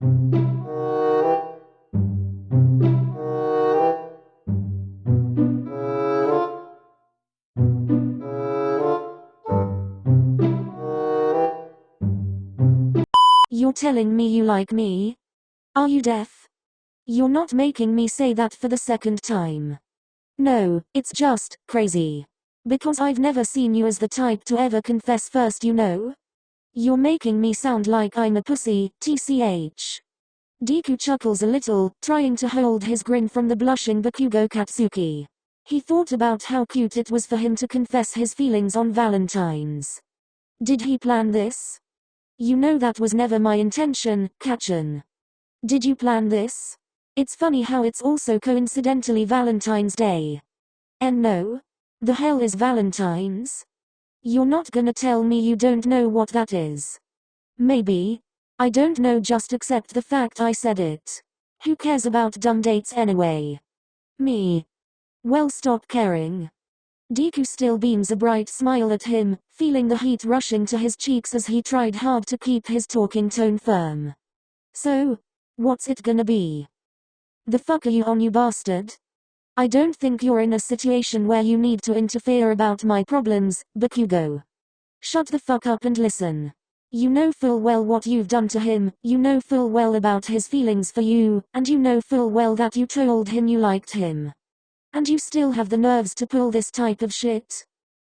You're telling me you like me? Are you deaf? You're not making me say that for the second time. No, it's just crazy. Because I've never seen you as the type to ever confess first, you know? You're making me sound like I'm a pussy, tch. Deku chuckles a little, trying to hold his grin from the blushing Bakugo Katsuki. He thought about how cute it was for him to confess his feelings on Valentine's. Did he plan this? You know that was never my intention, Kachan. Did you plan this? It's funny how it's also coincidentally Valentine's Day. And no? The hell is Valentine's? You're not gonna tell me you don't know what that is. Maybe. I don't know, just accept the fact I said it. Who cares about dumb dates anyway? Me. Well, stop caring. Deku still beams a bright smile at him, feeling the heat rushing to his cheeks as he tried hard to keep his talking tone firm. So, what's it gonna be? The fuck are you on, you bastard? I don't think you're in a situation where you need to interfere about my problems, Bakugo. Shut the fuck up and listen. You know full well what you've done to him, you know full well about his feelings for you, and you know full well that you told him you liked him. And you still have the nerves to pull this type of shit?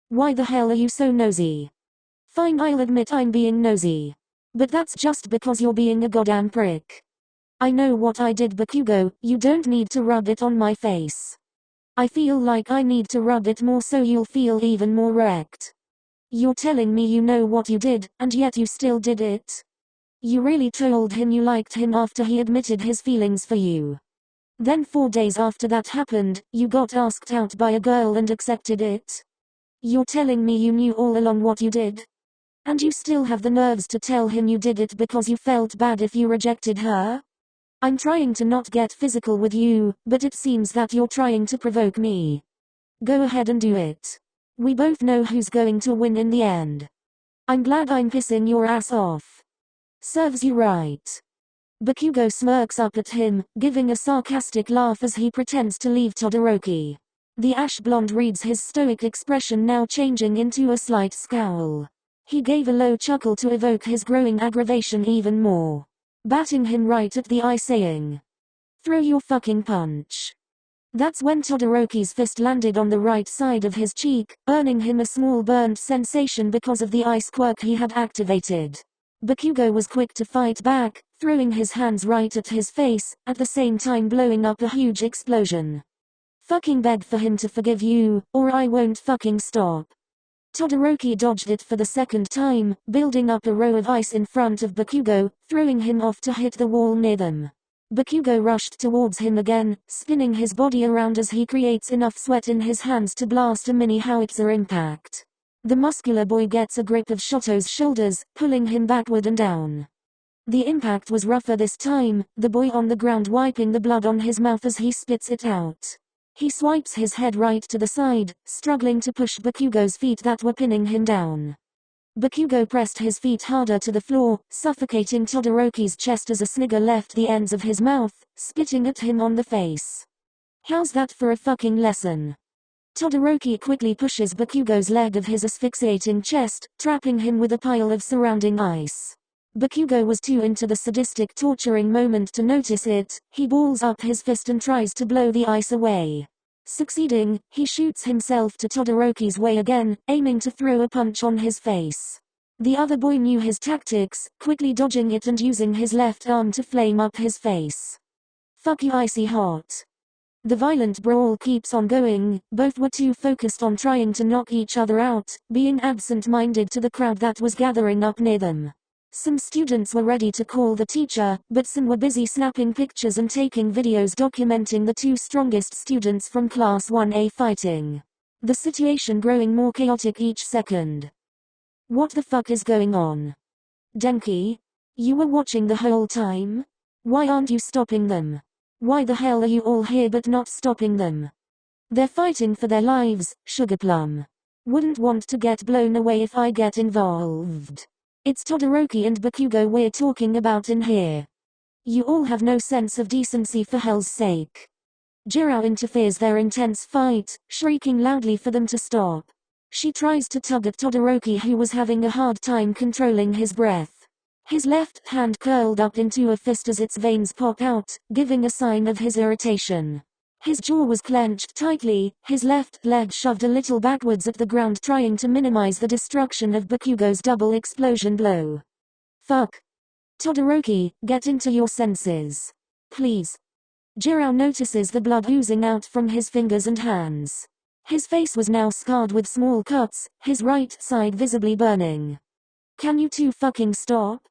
Why the hell are you so nosy? Fine, I'll admit I'm being nosy. But that's just because you're being a goddamn prick. I know what I did, Bakugo, you don't need to rub it on my face. I feel like I need to rub it more so you'll feel even more wrecked. You're telling me you know what you did, and yet you still did it? You really told him you liked him after he admitted his feelings for you. Then 4 days after that happened, you got asked out by a girl and accepted it? You're telling me you knew all along what you did? And you still have the nerves to tell him you did it because you felt bad if you rejected her? I'm trying to not get physical with you, but it seems that you're trying to provoke me. Go ahead and do it. We both know who's going to win in the end. I'm glad I'm pissing your ass off. Serves you right. Bakugo smirks up at him, giving a sarcastic laugh as he pretends to leave Todoroki. The ash blonde reads his stoic expression, now changing into a slight scowl. He gave a low chuckle to evoke his growing aggravation even more, batting him right at the eye, saying, "Throw your fucking punch." That's when Todoroki's fist landed on the right side of his cheek, earning him a small burnt sensation because of the ice quirk he had activated. Bakugo was quick to fight back, throwing his hands right at his face, at the same time blowing up a huge explosion. Fucking beg for him to forgive you, or I won't fucking stop. Todoroki dodged it for the second time, building up a row of ice in front of Bakugo, throwing him off to hit the wall near them. Bakugo rushed towards him again, spinning his body around as he creates enough sweat in his hands to blast a mini howitzer impact. The muscular boy gets a grip of Shoto's shoulders, pulling him backward and down. The impact was rougher this time, the boy on the ground wiping the blood on his mouth as he spits it out. He swipes his head right to the side, struggling to push Bakugo's feet that were pinning him down. Bakugo pressed his feet harder to the floor, suffocating Todoroki's chest as a snigger left the ends of his mouth, spitting at him on the face. How's that for a fucking lesson? Todoroki quickly pushes Bakugo's leg of his asphyxiating chest, trapping him with a pile of surrounding ice. Bakugo was too into the sadistic torturing moment to notice it. He balls up his fist and tries to blow the ice away. Succeeding, he shoots himself to Todoroki's way again, aiming to throw a punch on his face. The other boy knew his tactics, quickly dodging it and using his left arm to flame up his face. Fuck you, icy hot. The violent brawl keeps on going. Both were too focused on trying to knock each other out, being absent-minded to the crowd that was gathering up near them. Some students were ready to call the teacher, but some were busy snapping pictures and taking videos documenting the two strongest students from Class 1A fighting. The situation growing more chaotic each second. What the fuck is going on? Denki? You were watching the whole time? Why aren't you stopping them? Why the hell are you all here but not stopping them? They're fighting for their lives, Sugarplum. Wouldn't want to get blown away if I get involved. It's Todoroki and Bakugo we're talking about in here. You all have no sense of decency, for hell's sake. Jirao interferes their intense fight, shrieking loudly for them to stop. She tries to tug at Todoroki, who was having a hard time controlling his breath. His left hand curled up into a fist as its veins pop out, giving a sign of his irritation. His jaw was clenched tightly, his left leg shoved a little backwards at the ground, trying to minimize the destruction of Bakugo's double explosion blow. Fuck. Todoroki, get into your senses. Please. Jirao notices the blood oozing out from his fingers and hands. His face was now scarred with small cuts, his right side visibly burning. Can you two fucking stop?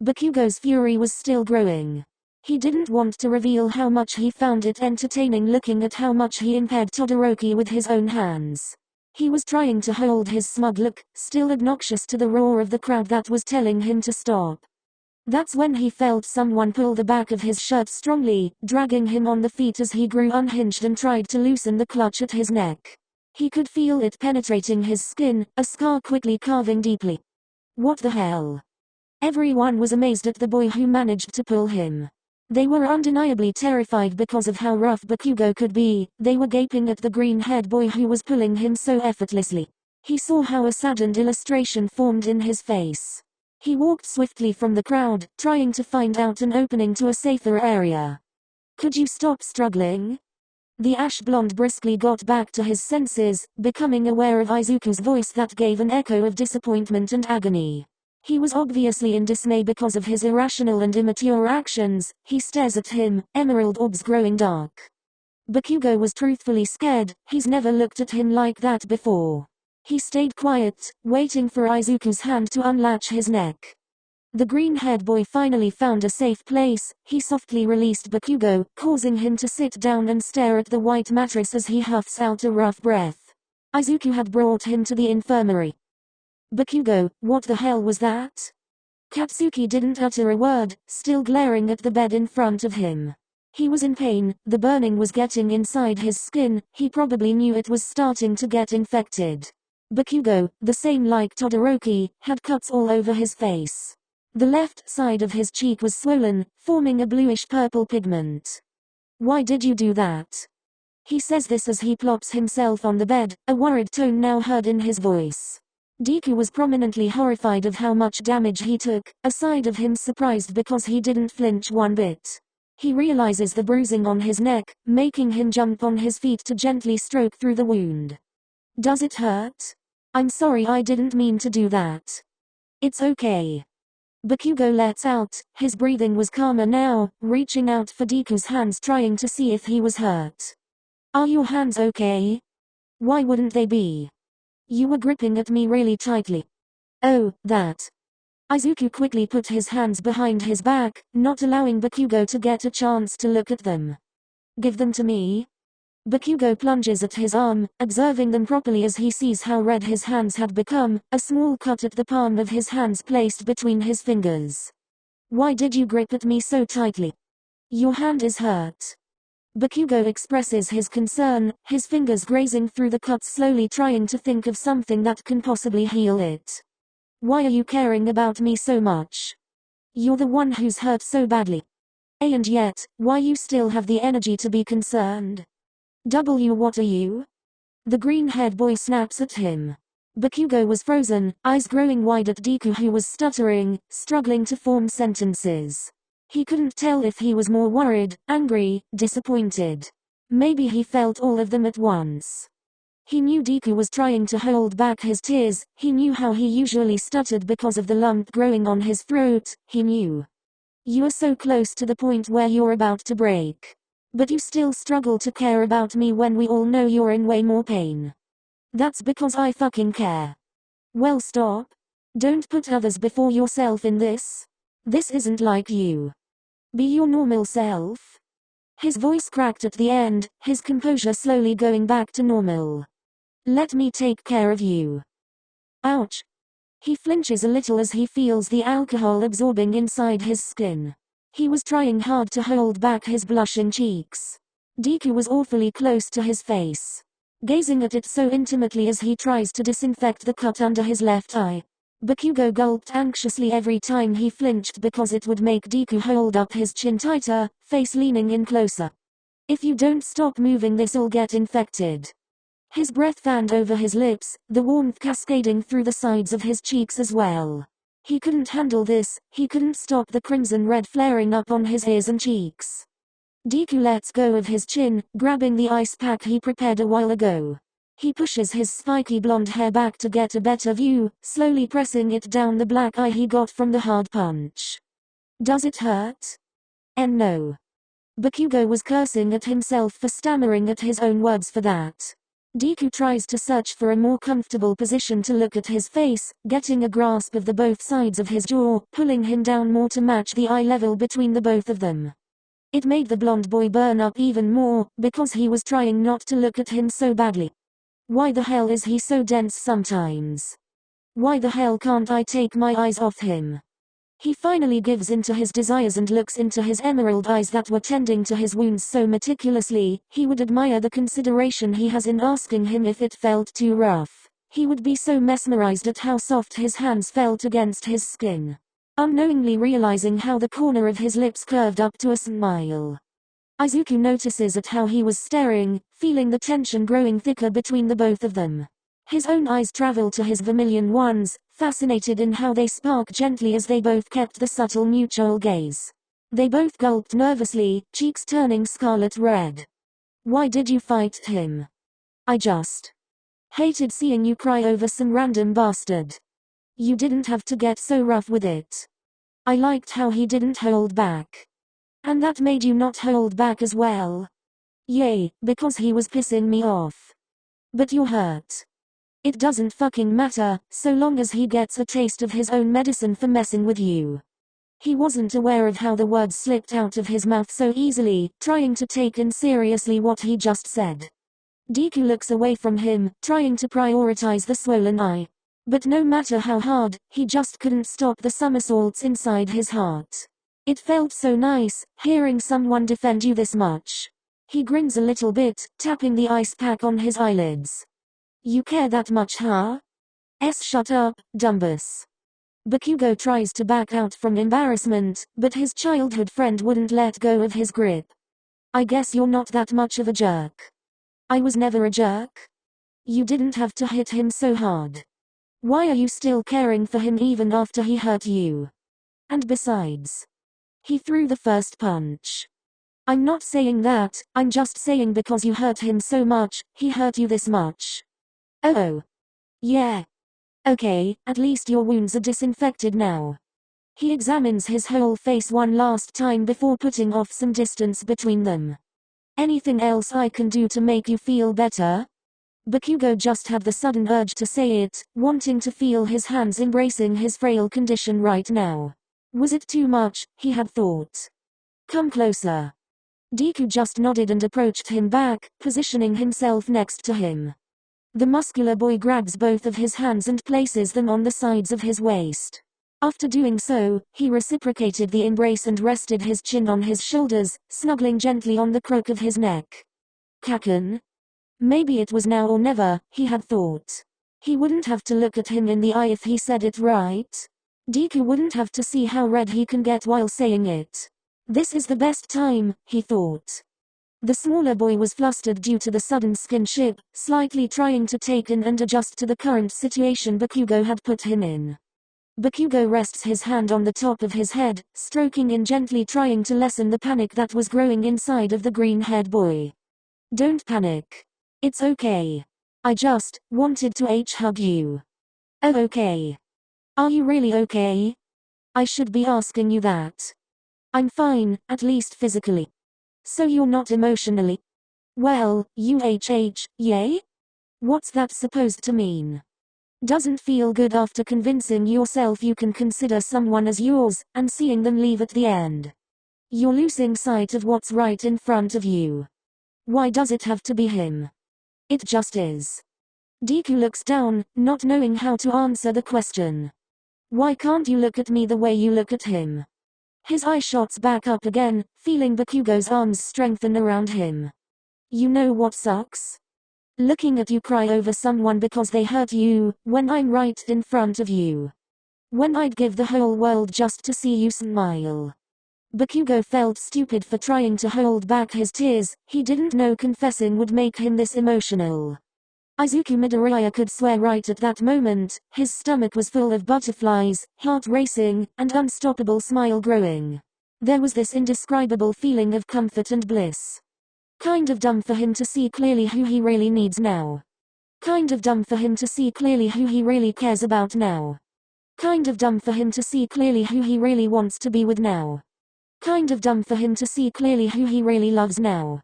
Bakugo's fury was still growing. He didn't want to reveal how much he found it entertaining looking at how much he impaired Todoroki with his own hands. He was trying to hold his smug look, still obnoxious to the roar of the crowd that was telling him to stop. That's when he felt someone pull the back of his shirt strongly, dragging him on the feet as he grew unhinged and tried to loosen the clutch at his neck. He could feel it penetrating his skin, a scar quickly carving deeply. What the hell? Everyone was amazed at the boy who managed to pull him. They were undeniably terrified because of how rough Bakugo could be. They were gaping at the green-haired boy who was pulling him so effortlessly. He saw how a saddened illustration formed in his face. He walked swiftly from the crowd, trying to find out an opening to a safer area. Could you stop struggling? The ash blonde briskly got back to his senses, becoming aware of Izuku's voice that gave an echo of disappointment and agony. He was obviously in dismay because of his irrational and immature actions. He stares at him, emerald orbs growing dark. Bakugo was truthfully scared. He's never looked at him like that before. He stayed quiet, waiting for Izuku's hand to unlatch his neck. The green-haired boy finally found a safe place. He softly released Bakugo, causing him to sit down and stare at the white mattress as he huffs out a rough breath. Izuku had brought him to the infirmary. Bakugo, what the hell was that? Katsuki didn't utter a word, still glaring at the bed in front of him. He was in pain, the burning was getting inside his skin, he probably knew it was starting to get infected. Bakugo, the same like Todoroki, had cuts all over his face. The left side of his cheek was swollen, forming a bluish-purple pigment. Why did you do that? He says this as he plops himself on the bed, a worried tone now heard in his voice. Deku was prominently horrified of how much damage he took, a side of him surprised because he didn't flinch one bit. He realizes the bruising on his neck, making him jump on his feet to gently stroke through the wound. Does it hurt? I'm sorry, I didn't mean to do that. It's okay. Bakugo lets out, his breathing was calmer now, reaching out for Deku's hands trying to see if he was hurt. Are your hands okay? Why wouldn't they be? You were gripping at me really tightly. Oh, that. Izuku quickly put his hands behind his back, not allowing Bakugo to get a chance to look at them. Give them to me. Bakugo plunges at his arm, observing them properly as he sees how red his hands had become, a small cut at the palm of his hands placed between his fingers. Why did you grip at me so tightly? Your hand is hurt. Bakugo expresses his concern, his fingers grazing through the cuts slowly trying to think of something that can possibly heal it. Why are you caring about me so much? You're the one who's hurt so badly. And yet, why you still have the energy to be concerned? What are you? The green-haired boy snaps at him. Bakugo was frozen, eyes growing wide at Deku who was stuttering, struggling to form sentences. He couldn't tell if he was more worried, angry, disappointed. Maybe he felt all of them at once. He knew Deku was trying to hold back his tears, he knew how he usually stuttered because of the lump growing on his throat, he knew. You are so close to the point where you're about to break. But you still struggle to care about me when we all know you're in way more pain. That's because I fucking care. Well, stop. Don't put others before yourself in this. This isn't like you. Be your normal self. His voice cracked at the end, his composure slowly going back to normal. Let me take care of you. Ouch. He flinches a little as he feels the alcohol absorbing inside his skin. He was trying hard to hold back his blushing cheeks. Deku was awfully close to his face. Gazing at it so intimately as he tries to disinfect the cut under his left eye. Bakugo gulped anxiously every time he flinched because it would make Deku hold up his chin tighter, face leaning in closer. If you don't stop moving, this'll get infected. His breath fanned over his lips, the warmth cascading through the sides of his cheeks as well. He couldn't handle this, he couldn't stop the crimson red flaring up on his ears and cheeks. Deku lets go of his chin, grabbing the ice pack he prepared a while ago. He pushes his spiky blonde hair back to get a better view, slowly pressing it down the black eye he got from the hard punch. Does it hurt? And no. Bakugo was cursing at himself for stammering at his own words for that. Deku tries to search for a more comfortable position to look at his face, getting a grasp of the both sides of his jaw, pulling him down more to match the eye level between the both of them. It made the blonde boy burn up even more, because he was trying not to look at him so badly. Why the hell is he so dense sometimes? Why the hell can't I take my eyes off him? He finally gives in to his desires and looks into his emerald eyes that were tending to his wounds so meticulously. He would admire the consideration he has in asking him if it felt too rough. He would be so mesmerized at how soft his hands felt against his skin. Unknowingly realizing how the corner of his lips curved up to a smile. Izuku notices at how he was staring, feeling the tension growing thicker between the both of them. His own eyes travel to his vermilion ones, fascinated in how they spark gently as they both kept the subtle mutual gaze. They both gulped nervously, cheeks turning scarlet red. Why did you fight him? I just hated seeing you cry over some random bastard. You didn't have to get so rough with it. I liked how he didn't hold back. And that made you not hold back as well. Yay, because he was pissing me off. But you're hurt. It doesn't fucking matter, so long as he gets a taste of his own medicine for messing with you. He wasn't aware of how the words slipped out of his mouth so easily, trying to take in seriously what he just said. Deku looks away from him, trying to prioritize the swollen eye. But no matter how hard, he just couldn't stop the somersaults inside his heart. It felt so nice, hearing someone defend you this much. He grins a little bit, tapping the ice pack on his eyelids. You care that much, huh? Shut up, Dumbus. Bakugo tries to back out from embarrassment, but his childhood friend wouldn't let go of his grip. I guess you're not that much of a jerk. I was never a jerk. You didn't have to hit him so hard. Why are you still caring for him even after he hurt you? And besides, he threw the first punch. I'm not saying that, I'm just saying because you hurt him so much, he hurt you this much. Oh. Yeah. Okay, at least your wounds are disinfected now. He examines his whole face one last time before putting off some distance between them. Anything else I can do to make you feel better? Bakugo just had the sudden urge to say it, wanting to feel his hands embracing his frail condition right now. Was it too much, he had thought. Come closer. Deku just nodded and approached him back, positioning himself next to him. The muscular boy grabs both of his hands and places them on the sides of his waist. After doing so, he reciprocated the embrace and rested his chin on his shoulders, snuggling gently on the crook of his neck. Kaken? Maybe it was now or never, he had thought. He wouldn't have to look at him in the eye if he said it right. Deku wouldn't have to see how red he can get while saying it. This is the best time, he thought. The smaller boy was flustered due to the sudden skinship, slightly trying to take in and adjust to the current situation Bakugo had put him in. Bakugo rests his hand on the top of his head, stroking in gently trying to lessen the panic that was growing inside of the green-haired boy. Don't panic. It's okay. I just wanted to hug you. Oh, okay. Are you really okay? I should be asking you that. I'm fine, at least physically. So you're not emotionally? Well, yay? What's that supposed to mean? Doesn't feel good after convincing yourself you can consider someone as yours, and seeing them leave at the end. You're losing sight of what's right in front of you. Why does it have to be him? It just is. Deku looks down, not knowing how to answer the question. Why can't you look at me the way you look at him? His eye shots back up again, feeling Bakugo's arms strengthen around him. You know what sucks? Looking at you cry over someone because they hurt you, when I'm right in front of you. When I'd give the whole world just to see you smile. Bakugo felt stupid for trying to hold back his tears. He didn't know confessing would make him this emotional. Izuku Midoriya could swear right at that moment. His stomach was full of butterflies, heart racing, and unstoppable smile growing. There was this indescribable feeling of comfort and bliss. Kind of dumb for him to see clearly who he really needs now. Kind of dumb for him to see clearly who he really cares about now. Kind of dumb for him to see clearly who he really wants to be with now. Kind of dumb for him to see clearly who he really loves now.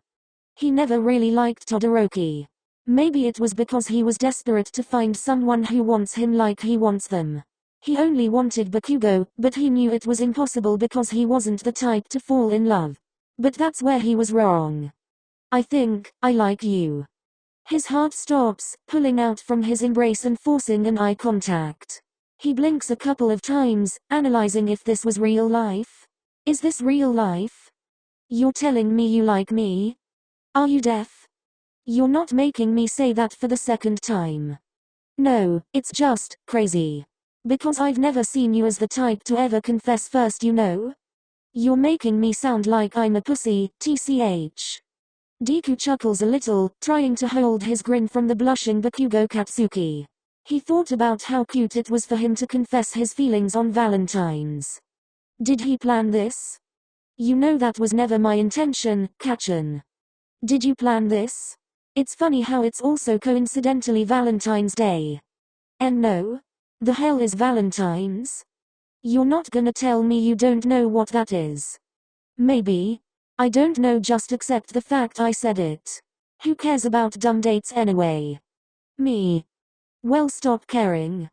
He never really liked Todoroki. Maybe it was because he was desperate to find someone who wants him like he wants them. He only wanted Bakugo, but he knew it was impossible because he wasn't the type to fall in love. But that's where he was wrong. I think I like you. His heart stops, pulling out from his embrace and forcing an eye contact. He blinks a couple of times, analyzing if this was real life. Is this real life? You're telling me you like me? Are you deaf? You're not making me say that for the second time. No, it's just crazy. Because I've never seen you as the type to ever confess first, you know? You're making me sound like I'm a pussy, tch. Deku chuckles a little, trying to hold his grin from the blushing Bakugo Katsuki. He thought about how cute it was for him to confess his feelings on Valentine's. Did he plan this? You know that was never my intention, Kachan. Did you plan this? It's funny how it's also coincidentally Valentine's Day. And no? The hell is Valentine's? You're not gonna tell me you don't know what that is. Maybe. I don't know, just accept the fact I said it. Who cares about dumb dates anyway? Me. Well, stop caring.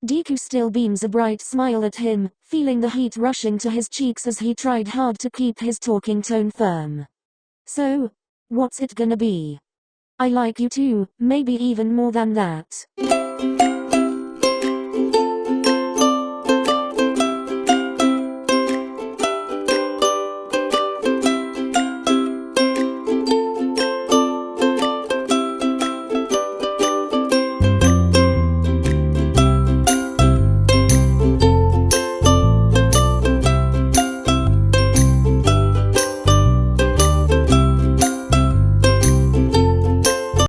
Deku still beams a bright smile at him, feeling the heat rushing to his cheeks as he tried hard to keep his talking tone firm. So, what's it gonna be? I like you too, maybe even more than that.